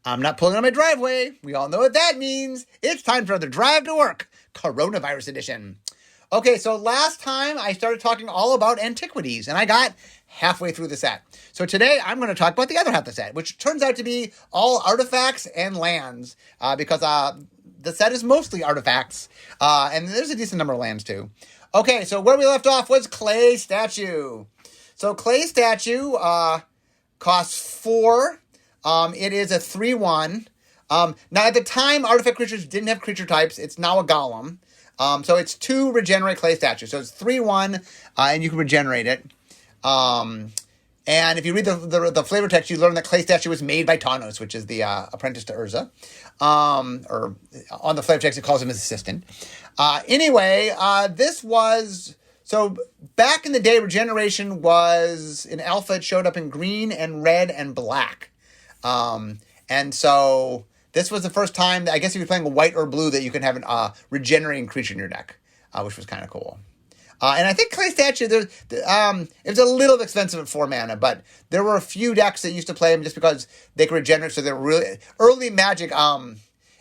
I'm not pulling on my driveway. We all know what that means. It's time for the drive to work, coronavirus edition. Okay, so last time I started talking all about Antiquities, and I got halfway through the set. So today I'm going to talk about the other half of the set, which turns out to be all artifacts and lands, because the set is mostly artifacts, and there's a decent number of lands too. Okay, so where we left off was Clay Statue. So Clay Statue costs 4. It is a 3/1. Now, at the time, artifact creatures didn't have creature types. It's now a golem. So it's 2 regenerate Clay Statue. So it's 3/1, and you can regenerate it. And if you read the flavor text, you learn that Clay Statue was made by Tanos, which is the apprentice to Urza. Or on the flavor text, it calls him his assistant. Anyway, this was... So back in the day, regeneration was... In Alpha, it showed up in green and red and black. And so this was the first time that, I guess if you're playing a white or blue, that you can have a regenerating creature in your deck, which was kind of cool. And I think Clay Statue, it was a little expensive at 4 mana, but there were a few decks that used to play them just because they could regenerate. So they were really early Magic.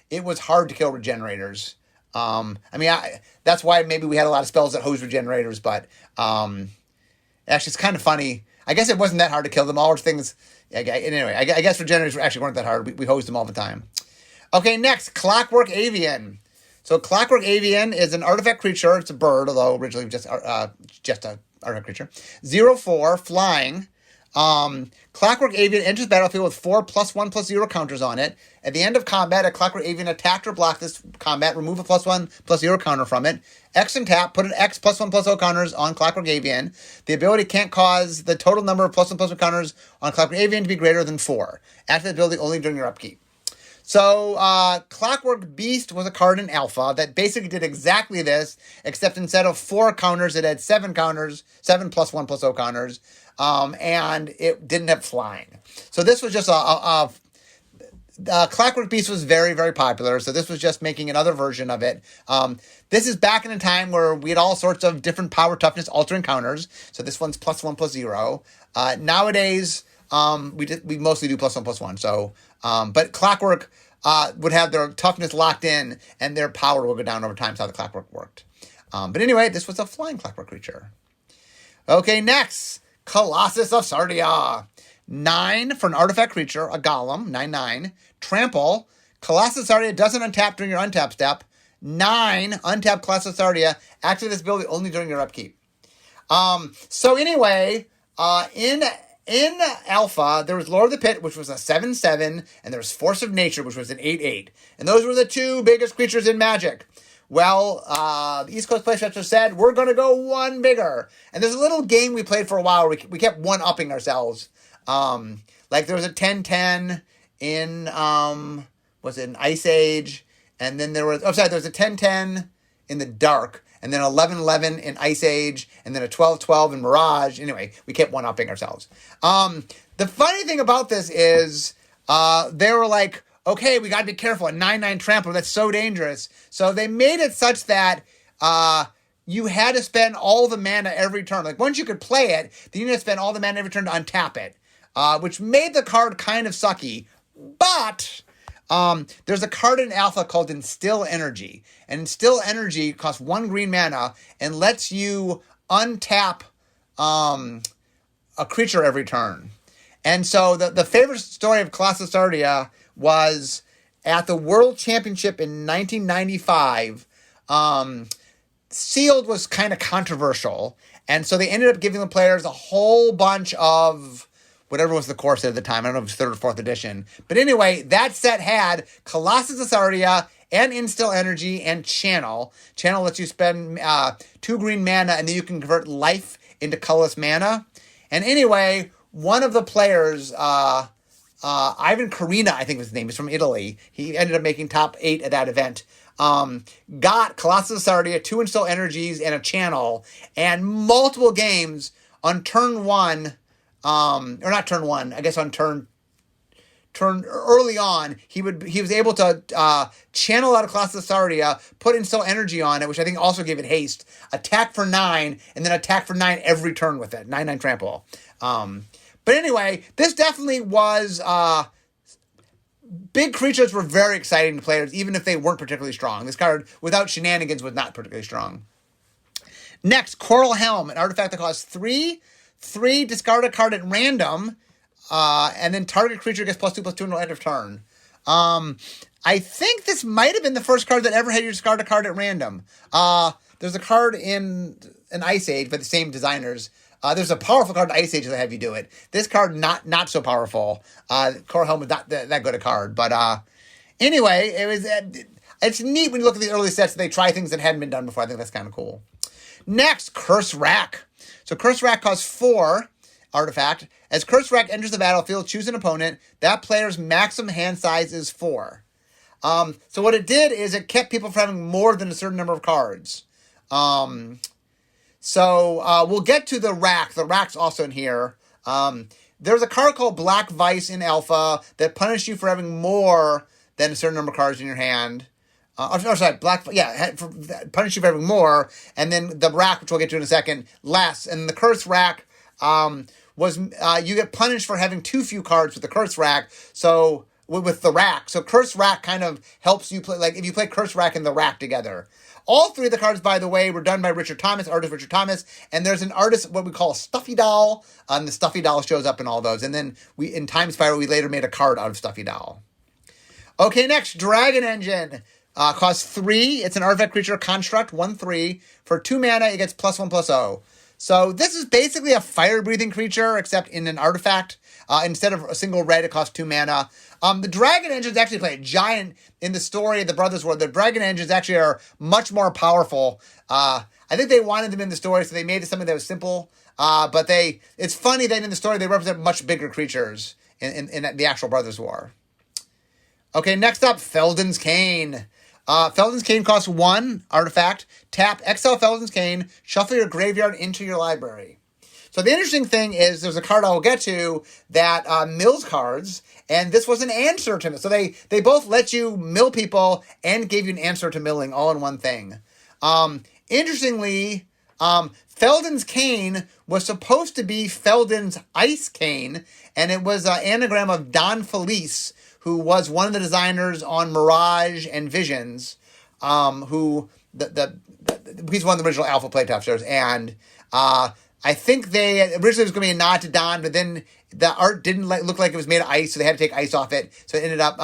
It was hard to kill regenerators. That's why maybe we had a lot of spells that hose regenerators, but actually it's kind of funny. I guess it wasn't that hard to kill them. All things. Anyway, I guess regenerators actually weren't that hard. We hosed them all the time. Okay, next, Clockwork Avian. So Clockwork Avian is an artifact creature. It's a bird, although originally just a artifact creature. 0/4, flying. Clockwork Avian enters the battlefield with 4 +1/+0 counters on it. At the end of combat, a Clockwork Avian attacked or blocked this combat. Remove a +1/+0 counter from it. X and tap, put an X +1/+0 counters on Clockwork Avian. The ability can't cause the total number of +1/+1 counters on Clockwork Avian to be greater than 4. Activate the ability only during your upkeep. So, Clockwork Beast was a card in Alpha that basically did exactly this, except instead of 4 counters, it had 7 counters, 7 +1/+0 counters, and it didn't have flying. So this was just Clockwork Beast was very, very popular, so this was just making another version of it. This is back in a time where we had all sorts of different power, toughness, altering counters, so this one's +1/+0. Nowadays, we mostly do +1/+1, so... but Clockwork would have their toughness locked in, and their power will go down over time. That's how the Clockwork worked. But anyway, this was a flying Clockwork creature. Okay, next, Colossus of Sardia. 9 for an artifact creature, a golem, 9/9. Trample. Colossus of Sardia doesn't untap during your untap step. 9, untap Colossus of Sardia. Activate this ability only during your upkeep. So anyway, in Alpha, there was Lord of the Pit, which was a 7/7, and there was Force of Nature, which was an 8/8. And those were the 2 biggest creatures in Magic. Well, the East Coast Playtester said, we're going to go 1 bigger. And there's a little game we played for a while where we kept 1-upping ourselves. Like there was a 10/10 in, was it an Ice Age? And then there was a 10/10 in the Dark. And then 11/11 in Ice Age, and then a 12/12 in Mirage. Anyway, we kept 1-upping ourselves. The funny thing about this is they were like, okay, we got to be careful. A 9/9 Trample, that's so dangerous. So they made it such that you had to spend all the mana every turn. Like once you could play it, then you had to spend all the mana every turn to untap it, which made the card kind of sucky. But... there's a card in Alpha called Instill Energy. And Instill Energy costs 1 green mana and lets you untap a creature every turn. And so the favorite story of Colossus Sardia was at the World Championship in 1995. Sealed was kind of controversial. And so they ended up giving the players a whole bunch of... whatever was the core set at the time. I don't know if it was 3rd or 4th edition. But anyway, that set had Colossus of Sardia and Instill Energy and Channel. Channel lets you spend 2 green mana, and then you can convert life into colorless mana. And anyway, one of the players, Ivan Carina, I think was his name, is from Italy. He ended up making top 8 at that event. Got Colossus of Sardia, 2 Instill Energies, and a Channel. And multiple games on turn 1... or not turn 1, I guess on turn early on, he was able to channel out of Colossus of Sardia, put Instill Energy on it, which I think also gave it haste, attack for 9, and then attack for 9 every turn with it, 9/9 Trample. But anyway, this definitely was big creatures were very exciting to players, even if they weren't particularly strong. This card, without shenanigans, was not particularly strong. Next, Coral Helm, an artifact that costs 3, discard a card at random, and then target creature gets +2/+2 until end of turn. I think this might have been the first card that ever had you discard a card at random. There's a card in an Ice Age by the same designers. There's a powerful card in Ice Age that have you do it. This card, not so powerful. Coral Helm is not that good a card. But anyway, it's neat when you look at the early sets that they try things that hadn't been done before. I think that's kind of cool. Next, Curse Rack. So Curse Rack costs 4 artifact. As Curse Rack enters the battlefield, choose an opponent. That player's maximum hand size is 4. So what it did is it kept people from having more than a certain number of cards. So we'll get to the rack. The rack's also in here. There's a card called Black Vice in Alpha that punishes you for having more than a certain number of cards in your hand. Punish you for having more. And then the rack, which we'll get to in a second, less. And the Curse Rack was you get punished for having too few cards with the Curse Rack. So with the rack. So Curse Rack kind of helps you play, like if you play Curse Rack and the rack together. All 3 of the cards, by the way, were done by Richard Thomas, artist Richard Thomas, and there's an artist, what we call a Stuffy Doll, and the Stuffy Doll shows up in all those. And then in Time Spiral, we later made a card out of Stuffy Doll. Okay, next, Dragon Engine. Costs 3. It's an artifact creature construct, 1/3. For 2 mana, it gets +1/+0. So this is basically a fire-breathing creature, except in an artifact. Instead of a single red, it costs 2 mana. The Dragon Engines actually play a giant in the story of the Brothers War. The Dragon Engines actually are much more powerful. I think they wanted them in the story, so they made it something that was simple. But it's funny that in the story they represent much bigger creatures in the actual Brothers War. Okay, next up, Felden's Cane. Felden's Cane costs 1 artifact. Tap, exile Felden's Cane, shuffle your graveyard into your library. So the interesting thing is there's a card I will get to that mills cards, and this was an answer to it. So they both let you mill people and gave you an answer to milling all in one thing. Interestingly, Felden's Cane was supposed to be Felden's Ice Cane, and it was an anagram of Don Felice, who was one of the designers on Mirage and Visions, he's one of the original Alpha playtesters, and I think they originally was going to be a nod to Don, but then the art didn't look like it was made of ice, so they had to take ice off it. So it ended up,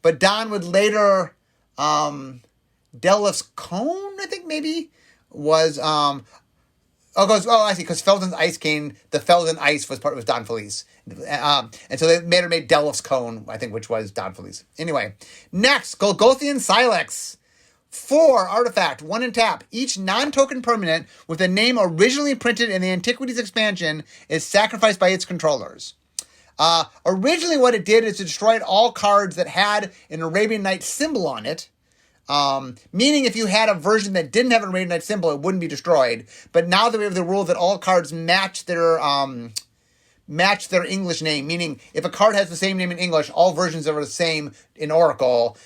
but Don would later, Delph's Cone, I think maybe, was, I see, because Felden's Ice Cane, the Felden Ice was Don Felice. And so they made Delph's Cone, I think, which was Don Felice. Anyway, next, Golgothian Silex. 4 artifact, 1 in tap. Each non-token permanent with a name originally printed in the Antiquities expansion is sacrificed by its controllers. Originally what it did is it destroyed all cards that had an Arabian Nights symbol on it. Meaning if you had a version that didn't have an Arabian Nights symbol, it wouldn't be destroyed. But now that we have the rule that all cards match their English name, meaning if a card has the same name in English, all versions are the same in Oracle,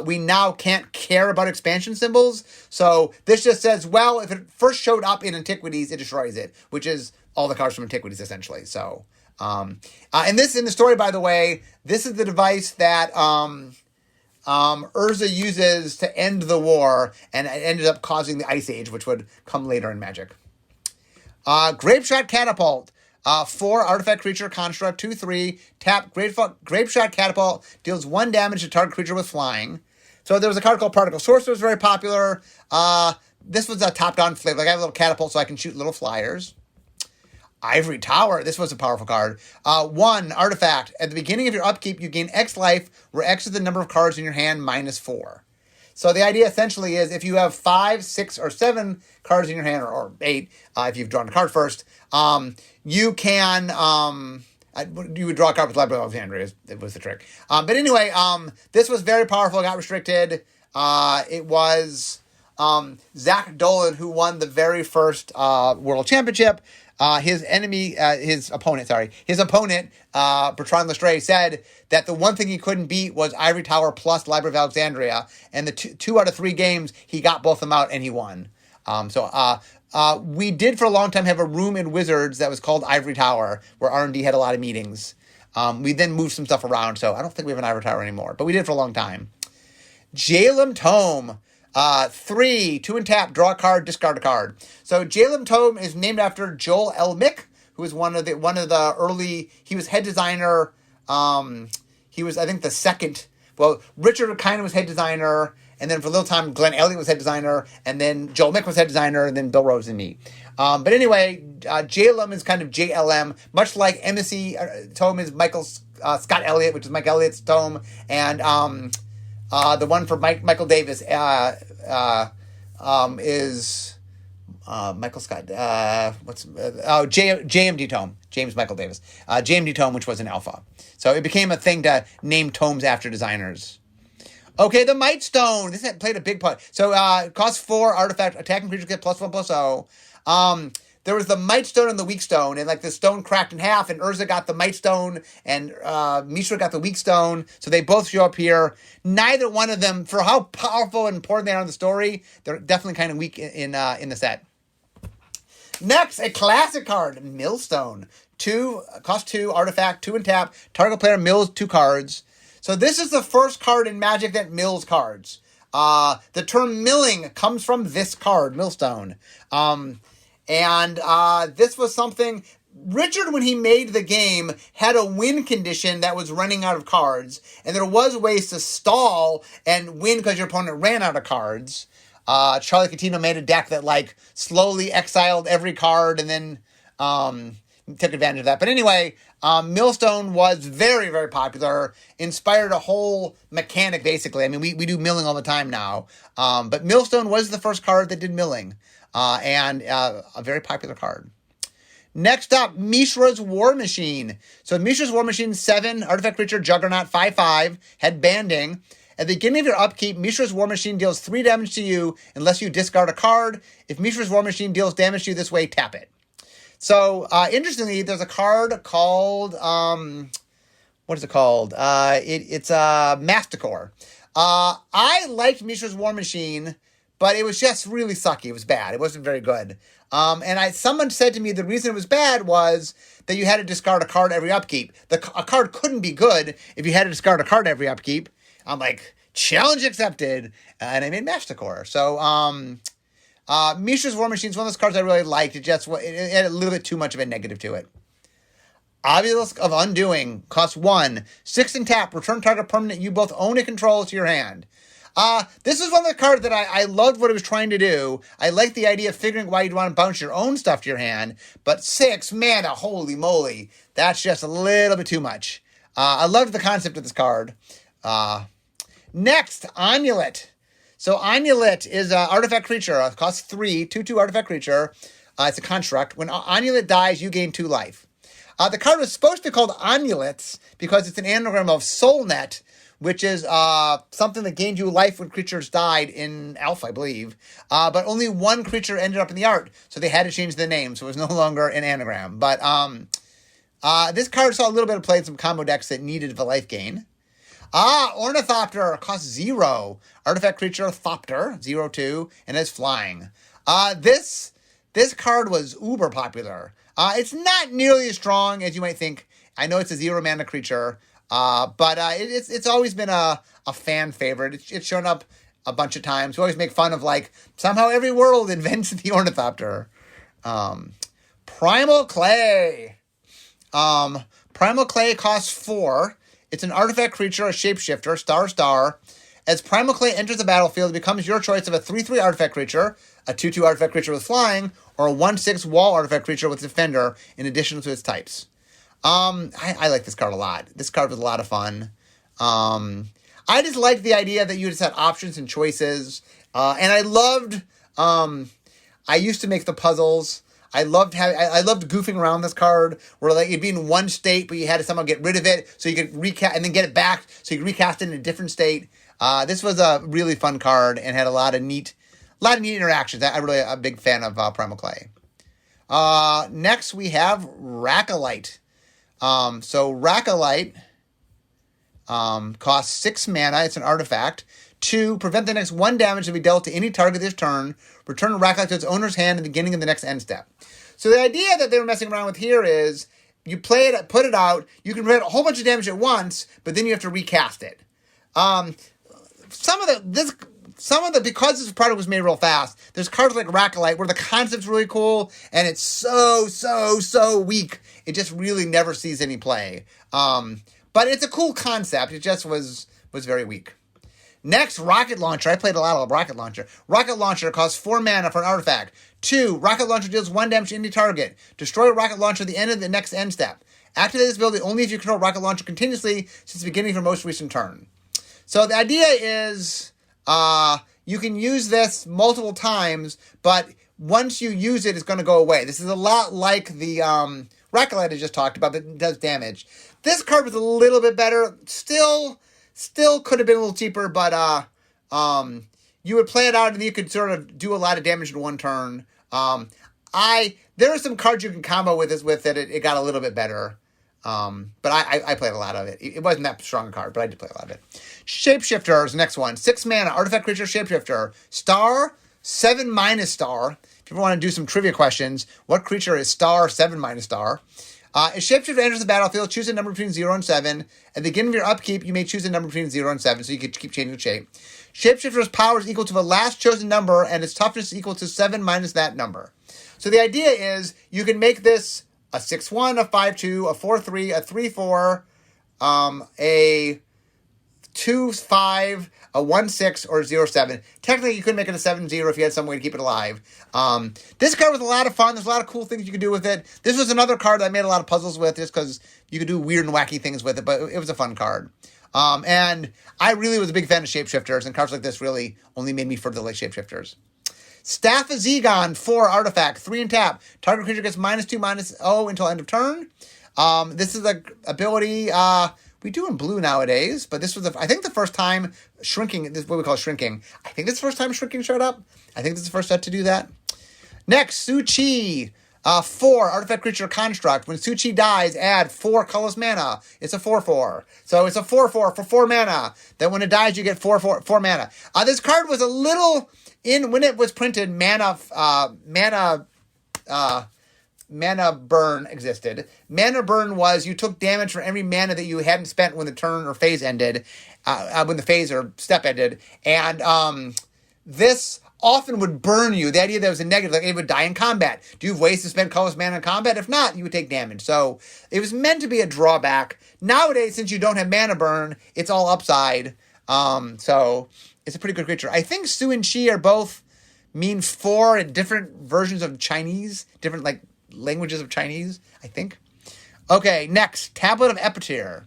we now can't care about expansion symbols. So this just says, well, if it first showed up in Antiquities, it destroys it, which is all the cards from Antiquities, essentially. So, and this, in the story, by the way, this is the device that Urza uses to end the war, and it ended up causing the Ice Age, which would come later in Magic. Grapeshot Catapult. 4 artifact creature construct, 2/3, tap, Grapeshot Catapult deals 1 damage to target creature with flying. So there was a card called Particle Sorcerer, was very popular. This was a top-down flavor. Like I have a little catapult so I can shoot little flyers. Ivory Tower, this was a powerful card. 1 artifact. At the beginning of your upkeep, you gain X life, where X is the number of cards in your hand minus 4. So the idea essentially is if you have 5, 6, or 7 cards in your hand, or 8, if you've drawn a card first, you can, you would draw a card with Library of Alexandria, it was the trick. But anyway, this was very powerful, got restricted. It was Zach Dolan who won the very first World Championship. His opponent, Bertrand Lestray, said that the one thing he couldn't beat was Ivory Tower plus Library of Alexandria, and the 2 out of 3 games, he got both of them out, and he won. We did for a long time have a room in Wizards that was called Ivory Tower, where R&D had a lot of meetings. We then moved some stuff around, so I don't think we have an Ivory Tower anymore, but we did for a long time. Jalem Tome. 3, 2 and tap, draw a card, discard a card. So Jalem Tome is named after Joel L. Mick, who was one of the early. He was head designer. He was, I think, the second. Well, Richard kind of was head designer, and then for a little time, Glenn Elliott was head designer, and then Joel Mick was head designer, and then Bill Rose and me. But anyway, Jalem is kind of JLM, much like Embassy Tome is Michael Scott Elliott, which is Mike Elliott's tome, and the one for Michael Davis is Michael Scott. JMD tome, James Michael Davis. JMD tome, which was an alpha. So it became a thing to name tomes after designers. Okay, the Might Stone. This played a big part. So it costs 4 artifact. Attacking creatures get +1/+0. There was the Might Stone and the Weak Stone, and like the stone cracked in half, and Urza got the Might Stone, and Mishra got the Weak Stone, so they both show up here. Neither one of them, for how powerful and important they are in the story, they're definitely kind of weak in the set. Next, a classic card, Millstone. 2, cost 2, artifact, 2 and tap, target player mills 2 cards. So this is the first card in Magic that mills cards. The term milling comes from this card, Millstone. And this was something, Richard, when he made the game, had a win condition that was running out of cards. And there was ways to stall and win because your opponent ran out of cards. Charlie Catino made a deck that like slowly exiled every card and then took advantage of that. But anyway, Millstone was very, very popular, inspired a whole mechanic, basically. I mean, we do milling all the time now. But Millstone was the first card that did milling. And a very popular card. Next up, Mishra's War Machine. So Mishra's War Machine, 7, artifact creature, Juggernaut, 5/5, had banding. At the beginning of your upkeep, Mishra's War Machine deals 3 damage to you unless you discard a card. If Mishra's War Machine deals damage to you this way, tap it. So, interestingly, there's a card called, what is it called? It's Masticore. I liked Mishra's War Machine, but it was just really sucky. It was bad. It wasn't very good. And someone said to me the reason it was bad was that you had to discard a card every upkeep. A card couldn't be good if you had to discard a card every upkeep. I'm like, challenge accepted. And I made Masticore. So, Mishra's War Machine is one of those cards I really liked. It had a little bit too much of a negative to it. Obelisk of Undoing costs 1, 6 and tap. Return target permanent you both own and control to your hand. This is one of the cards that I loved what it was trying to do. I liked the idea of figuring why you'd want to bounce your own stuff to your hand. But 6 mana, holy moly, that's just a little bit too much. I loved the concept of this card. Next, Onulet. So Onulet is an artifact creature. It costs 3, 2/2 artifact creature. It's a construct. When Onulet dies, you gain 2 life. The card was supposed to be called Onulets because it's an anagram of Soulnet, which is something that gained you life when creatures died in Alpha, I believe. But only one creature ended up in the art, so they had to change the name, so it was no longer an anagram. But this card saw a little bit of play in some combo decks that needed the life gain. Ornithopter costs 0. Artifact creature, Thopter, 0/2, and it's flying. This card was uber popular. It's not nearly as strong as you might think. I know it's a 0 mana creature, but it's always been a fan favorite. It's shown up a bunch of times. We always make fun of like somehow every world invents the Ornithopter. Primal Clay. Primal Clay costs 4. It's an artifact creature, a shapeshifter, star. As Primal Clay enters the battlefield, it becomes your choice of a 3/3 artifact creature, a 2/2 artifact creature with flying, or a 1/6 wall artifact creature with defender, in addition to its types. I like this card a lot. This card was a lot of fun. I just liked the idea that you just had options and choices. And I loved, I used to make the puzzles. I loved goofing around this card where like it'd be in one state, but you had to somehow get rid of it so you could recast and then get it back so you could recast it in a different state. This was a really fun card and had a lot of neat interactions. I'm really a big fan of Primal Clay. Next we have Racolite. So Racolite costs 6 mana. It's an artifact. 2, prevent the next 1 damage to be dealt to any target this turn. Return Racolite to its owner's hand at the beginning of the next end step. So the idea that they were messing around with here is you play it, put it out. You can hit a whole bunch of damage at once, but then you have to recast it. Some of the because this product was made real fast, there's cards like Racklight where the concept's really cool and it's so weak. It just really never sees any play. But it's a cool concept. It just was very weak. Next, Rocket Launcher. I played a lot of Rocket Launcher. Rocket Launcher costs 4 mana for an artifact. 2, Rocket Launcher deals 1 damage to any target. Destroy a Rocket Launcher at the end of the next end step. Activate this ability only if you control Rocket Launcher continuously since the beginning of your most recent turn. So the idea is you can use this multiple times, but once you use it, it's going to go away. This is a lot like the Rocket Light I just talked about, but it does damage. This card was a little bit better. Still could have been a little cheaper, but you would play it out and you could sort of do a lot of damage in one turn. There are some cards you can combo with it. It got a little bit better. But I played a lot of it. It wasn't that strong a card, but I did play a lot of it. Shapeshifter is the next one. 6 mana, artifact creature, Shapeshifter. Star, 7- star. If you want to do some trivia questions, what creature is star, 7- star? As Shapeshifter enters the battlefield, choose a number between 0 and 7. At the beginning of your upkeep, you may choose a number between 0 and 7, so you can keep changing the shape. Shapeshifter's power is equal to the last chosen number, and its toughness is equal to 7 minus that number. So the idea is you can make this a 6/1, a 5/2, a 4/3, a 3/4, a 2/5, a 1/6, or a 0/7. Technically, you could make it a 7/0 if you had some way to keep it alive. This card was a lot of fun. There's a lot of cool things you could do with it. This was another card that I made a lot of puzzles with just because you could do weird and wacky things with it, but it was a fun card. And I really was a big fan of Shapeshifters, and cards like this really only made me further like Shapeshifters. Staff of Zegon, 4 artifact, 3 and tap. Target creature gets -2/-0 until end of turn. This is an ability we do in blue nowadays, but this was, I think, the first time shrinking, this is what we call shrinking. I think this is the first time shrinking showed up. I think this is the first set to do that. Next, Su-Chi, 4 artifact creature construct. When Su-Chi dies, add 4 colorless mana. It's a 4/4. So it's a 4/4 for 4 mana. Then when it dies, you get 4 mana. This card was a little... when it was printed, mana burn existed. Mana burn was you took damage for every mana that you hadn't spent when the turn or phase ended, when the phase or step ended, and this often would burn you. The idea that it was a negative, like it would die in combat. Do you have ways to spend colorless mana in combat? If not, you would take damage. So it was meant to be a drawback. Nowadays, since you don't have mana burn, it's all upside. So it's a pretty good creature. I think Su and Chi are both mean 4 different versions of Chinese, different like languages of Chinese, I think. Okay, next, Tablet of Epityr.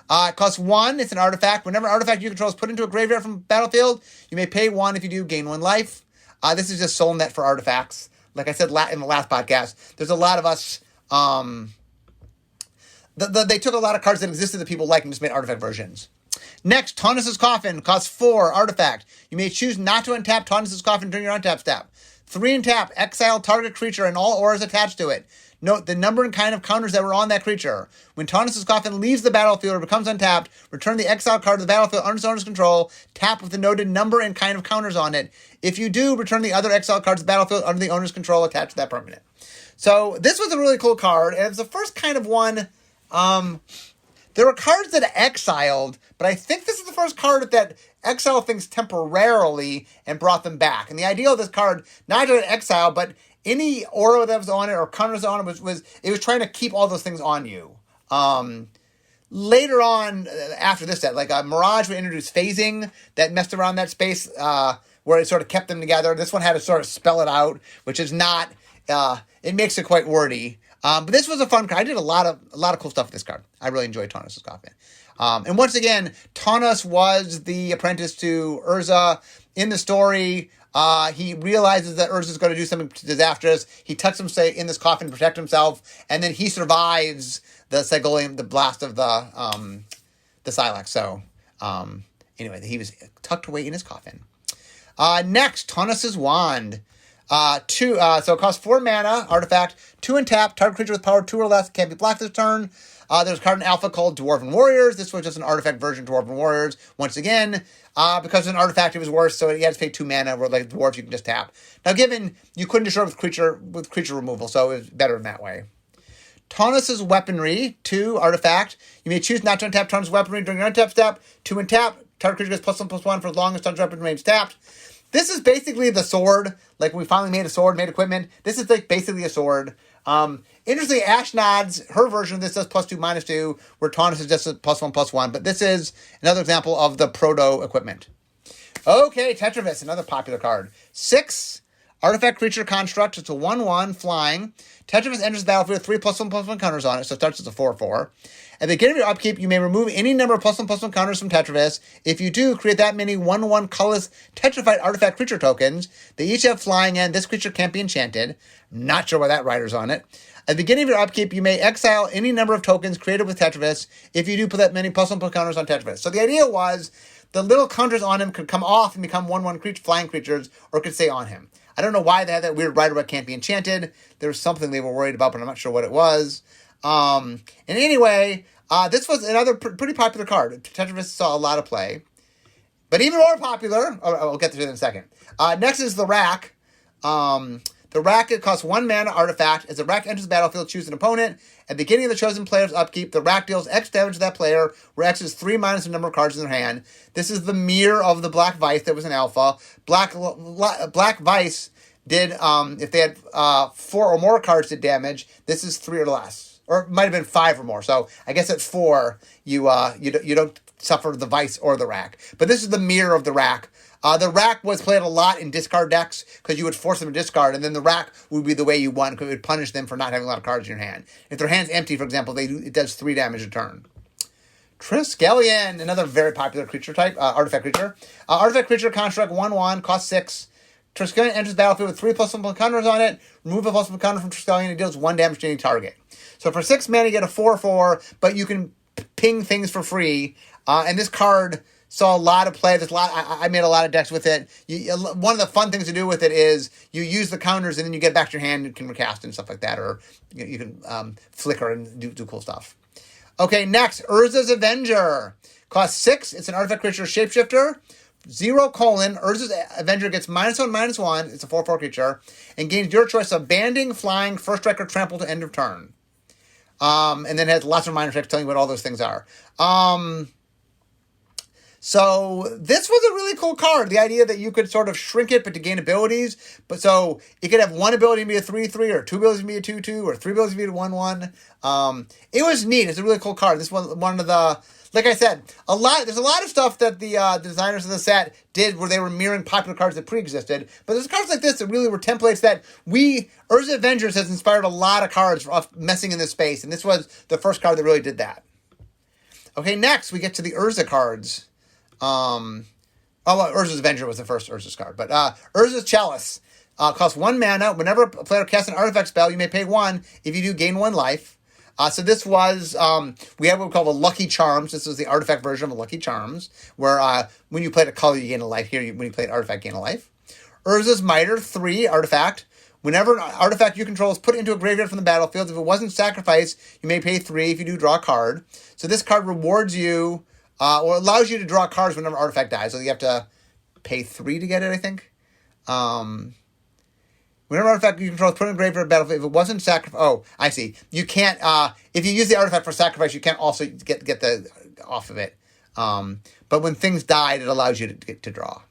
It costs 1. It's an artifact. Whenever an artifact you control is put into a graveyard from battlefield, you may pay 1. If you do, gain 1 life. This is just soul net for artifacts. Like I said in the last podcast, there's a lot of us... they took a lot of cards that existed that people liked and just made artifact versions. Next, Taunus's Coffin costs 4, artifact. You may choose not to untap Taunus's Coffin during your untap step. 3 and tap, exile target creature and all auras attached to it. Note the number and kind of counters that were on that creature. When Taunus's Coffin leaves the battlefield or becomes untapped, return the exile card to the battlefield under its owner's control, tap with the noted number and kind of counters on it. If you do, return the other exile cards to the battlefield under the owner's control attached to that permanent. So this was a really cool card, and it's the first kind of one... there were cards that exiled, but I think this is the first card that exiled things temporarily and brought them back. And the idea of this card, not to exile, but any aura that was on it or counters on it was trying to keep all those things on you. Later on, after this set, like Mirage would introduce phasing that messed around that space where it sort of kept them together. This one had to sort of spell it out, which is not, it makes it quite wordy. But this was a fun card. I did a lot of cool stuff with this card. I really enjoyed Taunus's Coffin. And once again, Taunus was the apprentice to Urza. In the story, he realizes that Urza's going to do something disastrous. He tucks himself in this coffin to protect himself, and then he survives the Segolium, the blast of the Silex. So, anyway, he was tucked away in his coffin. Next, Taunus's Wand. So it costs 4 mana, artifact, 2 and tap, target creature with power 2 or less can't be blocked this turn. There's a card in Alpha called Dwarven Warriors. This was just an artifact version of Dwarven Warriors. Once again, because of an artifact, it was worse, so you had to pay 2 mana, where like dwarves you can just tap. Now, given you couldn't destroy with creature removal, so it was better in that way. Taunus's Weaponry, 2 artifact. You may choose not to untap Taunus's Weaponry during your untap step. To untap, target creature gets +1/+1 for as long as Taunus's Weaponry remains tapped. This is basically the sword. Like, we finally made a sword, made equipment. This is like basically a sword. Interestingly, Ashnod's, her version of this does +2/-2, where Taunus is just a +1/+1. But this is another example of the proto equipment. Okay, Tetravis, another popular card. 6 artifact creature construct. It's a 1/1 flying. Tetravis enters the battlefield with 3 +1/+1 counters on it, so it starts as a 4/4. At the beginning of your upkeep, you may remove any number of +1/+1 counters from Tetravis. If you do, create that many 1/1 colorless Tetrified artifact creature tokens. They each have flying, and this creature can't be enchanted. Not sure why that rider's on it. At the beginning of your upkeep, you may exile any number of tokens created with Tetravis. If you do, put that many +1/+1 counters on Tetravis. So the idea was the little counters on him could come off and become 1/1 flying creatures, or could stay on him. I don't know why they had that weird rider but can't be enchanted. There was something they were worried about, but I'm not sure what it was. And anyway, this was another pretty popular card. Tetravis saw a lot of play. But even more popular, I'll get to it in a second. Next is the Rack. The Rack, it costs 1 mana artifact. As the Rack enters the battlefield, choose an opponent. At the beginning of the chosen player's upkeep, the Rack deals X damage to that player, where X is 3 minus the number of cards in their hand. This is the mirror of the Black Vice that was an alpha. Black Vice did, if they had 4 or more cards did damage, this is 3 or less. Or it might have been 5 or more. So I guess at 4, you don't suffer the Vice or the Rack. But this is the mirror of the Rack. The Rack was played a lot in discard decks because you would force them to discard, and then the Rack would be the way you won because it would punish them for not having a lot of cards in your hand. If their hand's empty, for example, it does 3 damage a turn. Triskelion, another very popular creature type, artifact creature. Artifact creature construct 1/1, costs 6. Triskelion enters the battlefield with 3 +1 counters on it. Remove a +1 counter from Triskelion, it deals 1 damage to any target. So for 6 mana, you get a 4/4, but you can ping things for free. And this card saw a lot of play. I made a lot of decks with it. One of the fun things to do with it is you use the counters and then you get back to your hand and can recast and stuff like that, or you can flicker and do cool stuff. Okay, next, Urza's Avenger. Costs 6. It's an artifact creature shapeshifter. 0: Urza's Avenger gets -1/-1. It's a 4/4 creature. And gains your choice of banding, flying, first strike, or trample to end of turn. And then has lots of minor effects telling you what all those things are. So this was a really cool card. The idea that you could sort of shrink it, but to gain abilities. But so it could have 1 ability to be a 3/3, or 2 abilities to be a 2/2, or 3 abilities to be a 1/1. It was neat. It's a really cool card. This was one of the, like I said, there's a lot of stuff that the designers of the set did where they were mirroring popular cards that pre-existed. But there's cards like this that really were templates that Urza Avengers has inspired a lot of cards of messing in this space. And this was the first card that really did that. Okay, next we get to the Urza cards. Urza's Avenger was the first Urza's card. But Urza's Chalice costs 1 mana. Whenever a player casts an artifact spell, you may pay 1. If you do, gain 1 life. So this was, we have what we call the Lucky Charms. This was the artifact version of Lucky Charms, where when you played a color, you gain a life. Here, when you play an artifact, gain a life. Urza's Mitre, 3 artifact. Whenever an artifact you control is put into a graveyard from the battlefield, if it wasn't sacrificed, you may pay 3. If you do, draw a card. So this card rewards you, or allows you to draw cards whenever an artifact dies. So you have to pay 3 to get it, I think. Whenever an artifact you control is put in a graveyard battlefield, if it wasn't sacrificed... Oh, I see. You can't... if you use the artifact for sacrifice, you can't also get the off of it. But when things died, it allows you to draw.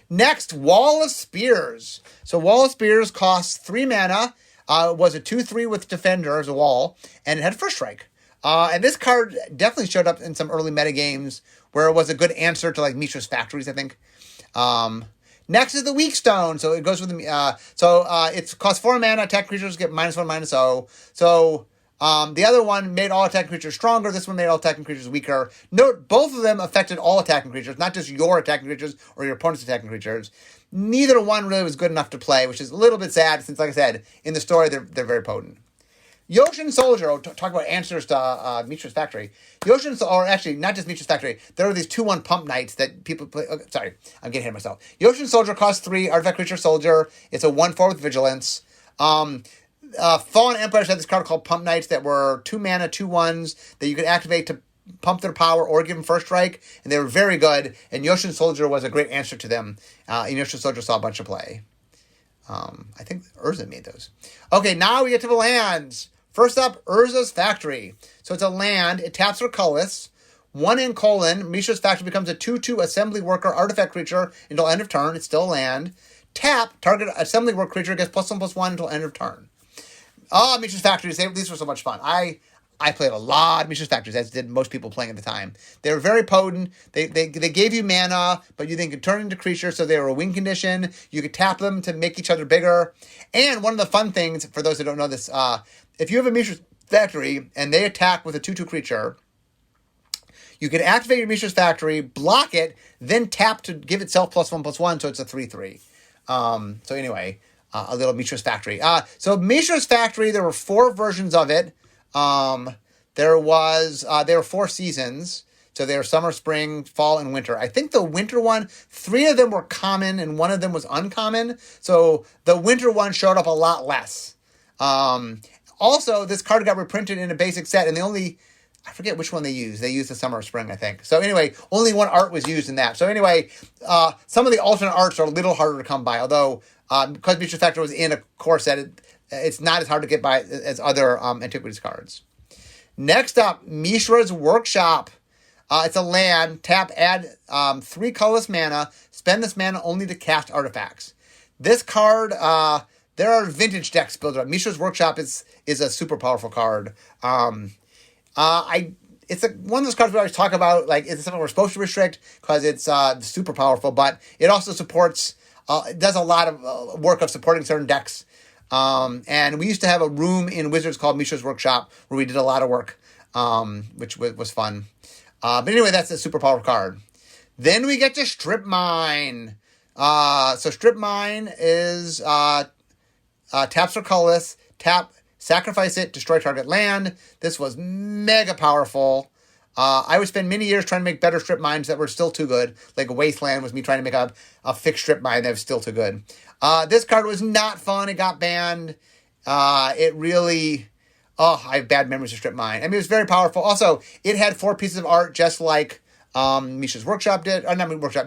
Next, Wall of Spears. So Wall of Spears costs 3 mana. Was a 2/3 with Defender as a wall, and it had First Strike. And this card definitely showed up in some early metagames where it was a good answer to like Mishra's Factories, I think. Next is the Weak Stone. So it goes with the it costs 4 mana. Attack creatures get -1/-0. So the other one made all attacking creatures stronger. This one made all attacking creatures weaker. Note, both of them affected all attacking creatures, not just your attacking creatures or your opponent's attacking creatures. Neither one really was good enough to play, which is a little bit sad since, like I said, in the story they're very potent. Yoshin Soldier, talk about answers to Mishra's Factory. Or actually, not just Mishra's Factory. There are these 2/1 pump knights that people play. Oh, sorry, I'm getting ahead of myself. Yoshin Soldier costs 3, artifact creature soldier. It's a 1/4 with vigilance. Fallen Empires had this card called Pump Knights that were 2 mana, 2/1s that you could activate to pump their power or give them First Strike, and they were very good, and Yoshin Soldier was a great answer to them, and Yoshin Soldier saw a bunch of play. I think Urza made those. Okay, now we get to the lands. First up, Urza's Factory. So it's a land. It taps for colorless. 1 in colon. Mishra's Factory becomes a 2/2 assembly worker artifact creature until end of turn. It's still a land. Tap, target assembly work creature gets +1/+1 until end of turn. Oh, Mishra's Factories. These were so much fun. I played a lot of Mishra's Factories, as did most people playing at the time. They were very potent. They gave you mana, but you then could turn into creatures, so they were a win condition. You could tap them to make each other bigger. And one of the fun things, for those who don't know this, if you have a Mishra's Factory and they attack with a 2/2 creature, you can activate your Mishra's Factory, block it, then tap to give itself +1/+1, so it's a 3/3. So anyway, a little Mishra's Factory. So Mishra's Factory, there were 4 versions of it. There were 4 seasons. So they were summer, spring, fall, and winter. I think the winter one, 3 of them were common and 1 of them was uncommon. So the winter one showed up a lot less. Also, this card got reprinted in a basic set, and I forget which one they used. They used the summer or spring, I think. So anyway, only 1 art was used in that. So anyway, some of the alternate arts are a little harder to come by, although because Mishra's Factory was in a core set, it's not as hard to get by as other Antiquities cards. Next up, Mishra's Workshop. It's a land. Tap, add 3 colorless mana. Spend this mana only to cast artifacts. This card, there are vintage decks built up. Mishra's Workshop is a super powerful card. It's one of those cards we always talk about. Like, it's something we're supposed to restrict because it's super powerful, but it also supports. It does a lot of work of supporting certain decks. And we used to have a room in Wizards called Mishra's Workshop where we did a lot of work, which was fun. But anyway, that's a super powerful card. Then we get to Strip Mine. So Strip Mine is taps for colorless. Tap, sacrifice it, destroy target land. This was mega powerful. I would spend many years trying to make better strip mines that were still too good. Like Wasteland was me trying to make a fixed strip mine that was still too good. This card was not fun. It got banned. It really... Oh, I have bad memories of strip mine. I mean, it was very powerful. Also, it had 4 pieces of art just like Mishra's Workshop did.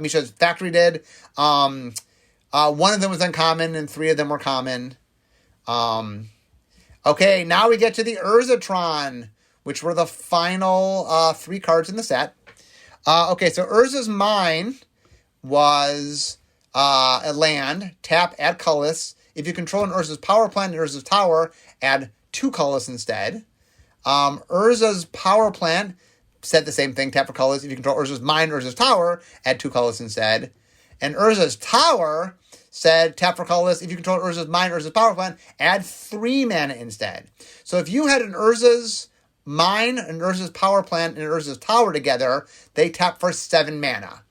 Mishra's Factory did. 1 of them was uncommon and 3 of them were common. Okay, now we get to the Urzatron, which were the final 3 cards in the set. Okay, so Urza's Mine was a land. Tap, add colorless. If you control an Urza's Power Plant and Urza's Tower, add 2 colorless instead. Urza's Power Plant said the same thing. Tap for colorless. If you control Urza's Mine, Urza's Tower, add 2 colorless instead. And Urza's Tower said, tap for colorless. If you control Urza's Mine, Urza's Power Plant, add 3 mana instead. So if you had an Urza's Mine, an Urza's Power Plant, and an Urza's Tower together, they tap for 7 mana.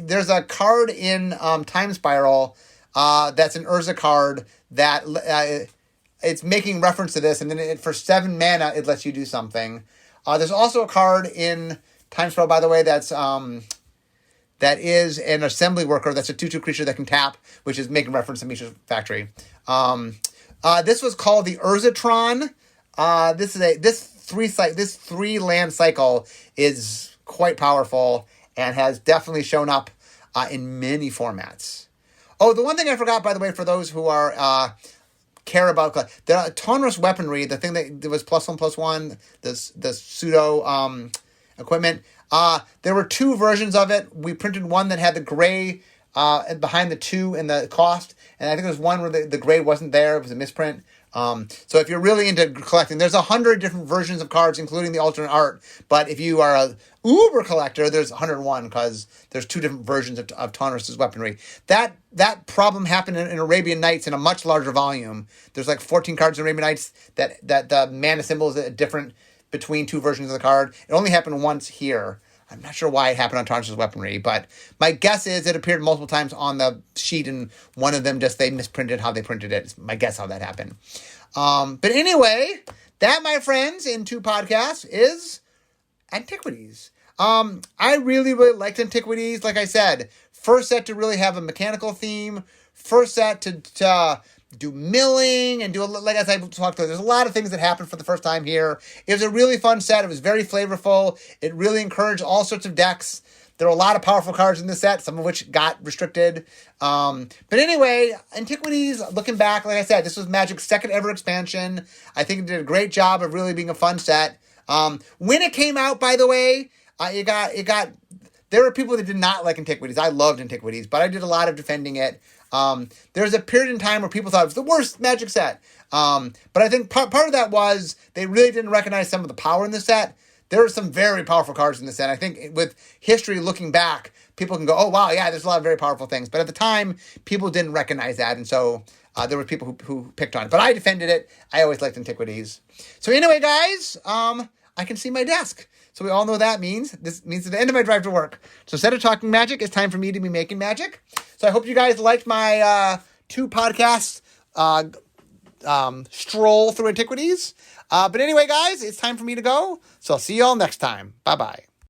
There's a card in Time Spiral that's an Urza card that it's making reference to this, and then for 7 mana, it lets you do something. There's also a card in Time Spiral, by the way, that is an assembly worker. That's a 2/2 creature that can tap, which is making reference to Mishra's Factory. This was called the Urzatron. This 3 land cycle is quite powerful and has definitely shown up in many formats. Oh, the one thing I forgot, by the way, for those who are care about the Tonrus weaponry, the thing that was +1/+1, the pseudo equipment. There were 2 versions of it. We printed one that had the gray behind the 2 and the cost, and I think there was one where the gray wasn't there. It was a misprint. So if you're really into collecting, there's 100 different versions of cards, including the alternate art. But if you are a uber collector, there's 101 because there's 2 different versions of Tonrus's weaponry. That problem happened in Arabian Nights in a much larger volume. There's like 14 cards in Arabian Nights that the mana symbol is different between 2 versions of the card. It only happened once here. I'm not sure why it happened on Tonrus's weaponry, but my guess is it appeared multiple times on the sheet, and one of them they misprinted how they printed it. It's my guess how that happened. But anyway, that, my friends, in 2 podcasts is Antiquities. I really, really liked Antiquities. Like I said, first set to really have a mechanical theme. First set to do milling and like as I talked about, there's a lot of things that happened for the first time here. It was a really fun set. It was very flavorful. It really encouraged all sorts of decks. There are a lot of powerful cards in this set, some of which got restricted. But anyway, Antiquities, looking back, like I said, this was Magic's second ever expansion. I think it did a great job of really being a fun set. When it came out, by the way, there were people that did not like Antiquities. I loved Antiquities, but I did a lot of defending it. There was a period in time where people thought it was the worst Magic set. But I think part of that was they really didn't recognize some of the power in the set. There are some very powerful cards in the set. I think with history looking back, people can go, oh, wow, yeah, there's a lot of very powerful things. But at the time, people didn't recognize that. And so there were people who picked on it. But I defended it. I always liked Antiquities. So anyway, guys, I can see my desk. So we all know that means. This means the end of my drive to work. So instead of talking magic, it's time for me to be making magic. So I hope you guys liked my 2 podcasts stroll through Antiquities. But anyway, guys, it's time for me to go. So I'll see you all next time. Bye-bye.